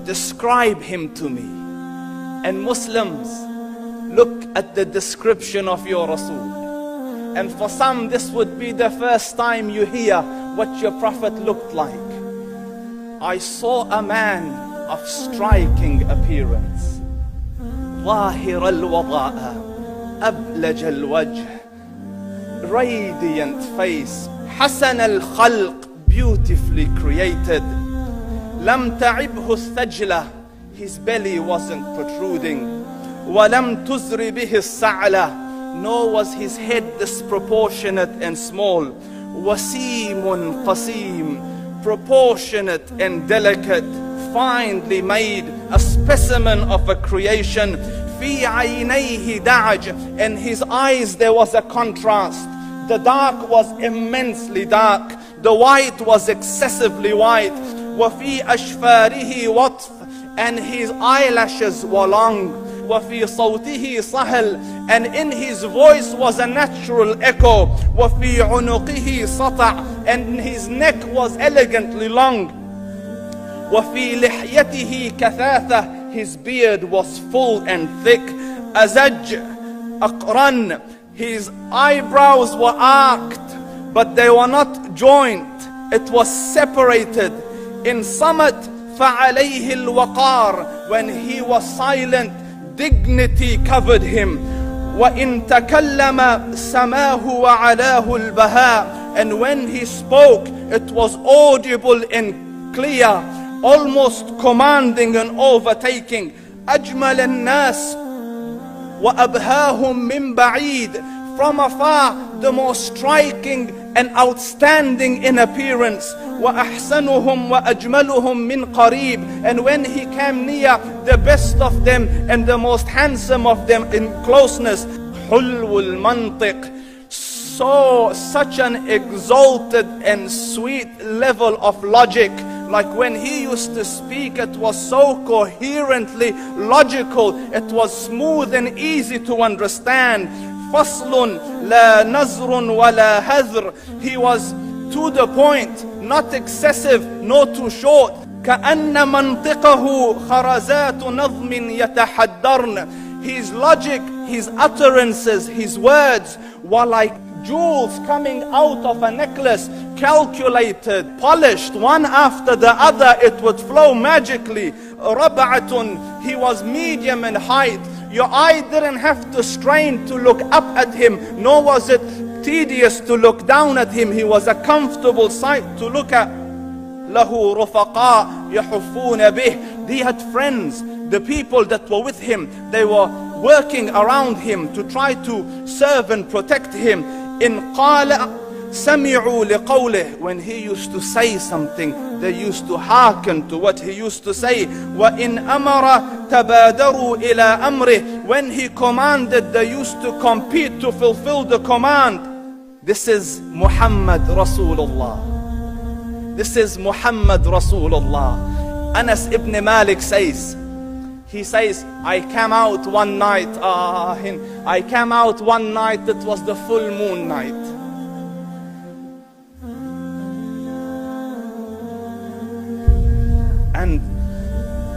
describe him to me. And Muslims, look at the description of your Rasul. And for some, this would be the first time you hear what your Prophet looked like. I saw a man of striking appearance. ظاهر الوضاء أبلج الوجه, radiant face, حسن الخلق, beautifully created. لم تعبه الثجلة, his belly wasn't protruding. ولم تزر به السعلة, nor was his head disproportionate and small. وسيم قسيم, proportionate and delicate, finely made, a specimen of a creation. في عينيه دعج, in his eyes there was a contrast. The dark was immensely dark, the white was excessively white. وفي أشفاره وطف, and his eyelashes were long. وفي صوته صهل, and in his voice was a natural echo. وفي عنقه سطع, and his neck was elegantly long. وفي لحيته كثاثة, his beard was full and thick. أزج أقرن, his eyebrows were arched, but they were not joined. It was separated. In summit فعليه الوقار, when he was silent, dignity covered him. وإن تكلم سماه وعلاه البهاء, and when he spoke, it was audible and clear, almost commanding and overtaking. أجمل الناس وأبهاهم من بعيد, from afar the most striking and outstanding in appearance. وأحسنهم وأجملهم من قريب, and when he came near, the best of them and the most handsome of them in closeness. حلو المنطق, such an exalted and sweet level of logic. Like when he used to speak, it was so coherently logical, it was smooth and easy to understand. فصل لا نزر ولا هذر, he was to the point, not excessive nor too short. كأن منطقه خرزات نظم يتحدرن, his logic, his utterances, his words were like jewels coming out of a necklace, calculated, polished, one after the other, it would flow magically. ربعة, he was medium in height. Your eye didn't have to strain to look up at him, nor was it tedious to look down at him. He was a comfortable sight to look at. له رفقاء يحفون به, he had friends, the people that were with him, they were working around him to try to serve and protect him. إن قال سمعوا لقوله, when he used to say something, they used to hearken to what he used to say. وإن أمر تبادروا إلى أمره, when he commanded, they used to compete to fulfill the command. This is Muhammad Rasulullah. This is Muhammad Rasulullah. Anas ibn Malik says, he says, I came out one night, it was the full moon night. And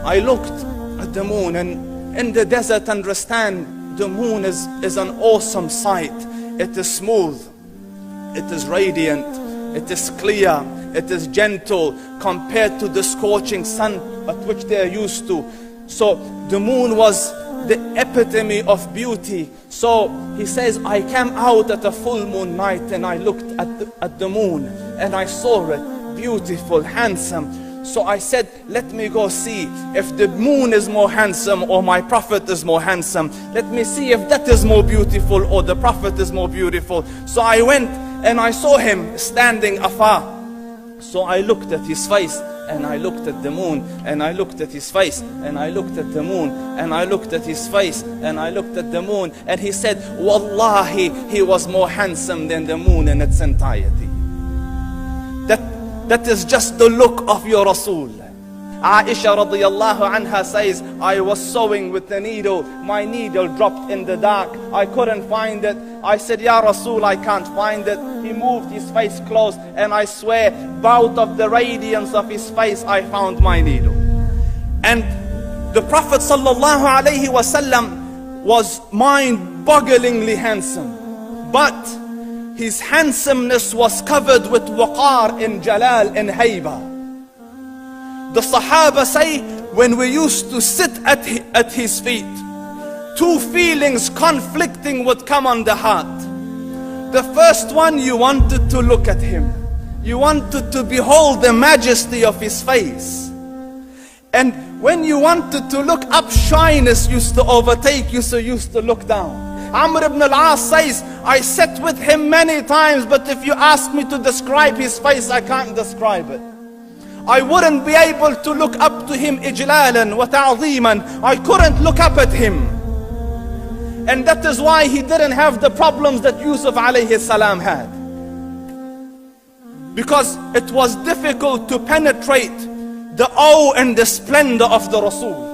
I looked at the moon, and in the desert, understand, the moon is an awesome sight. It is smooth, it is radiant, it is clear, it is gentle compared to the scorching sun at which they are used to. So the moon was the epitome of beauty. So he says, I came out at a full moon night and I looked at the moon and I saw it beautiful, handsome. So I said, let me go see if the moon is more handsome or my Prophet is more handsome. Let me see if that is more beautiful or the Prophet is more beautiful. So I went and I saw him standing afar. So I looked at his face and I looked at the moon, and I looked at his face, and I looked at the moon, and I looked at his face, and I looked at the moon, and he said, Wallahi, he was more handsome than the moon in its entirety. That is just the look of your Rasul. Aisha radiyallahu anha says, I was sewing with the needle, my needle dropped in the dark, I couldn't find it. I said, Ya Rasul, I can't find it. He moved his face close, and I swear, out of the radiance of his face, I found my needle. And the Prophet sallallahu alaihi wasallam was mind-bogglingly handsome, but his handsomeness was covered with waqar and jalal and hayba. The Sahaba say, when we used to sit at his feet, two feelings conflicting would come on the heart. The first one, you wanted to look at him. You wanted to behold the majesty of his face. And when you wanted to look up, shyness used to overtake you, so you used to look down. Amr ibn al-As says, I sat with him many times, but if you ask me to describe his face, I can't describe it. I wouldn't be able to look up to him ijlalan wa ta'zeeman. I couldn't look up at him. And that is why he didn't have the problems that Yusuf alayhi salam had. Because it was difficult to penetrate the awe and the splendor of the Rasul.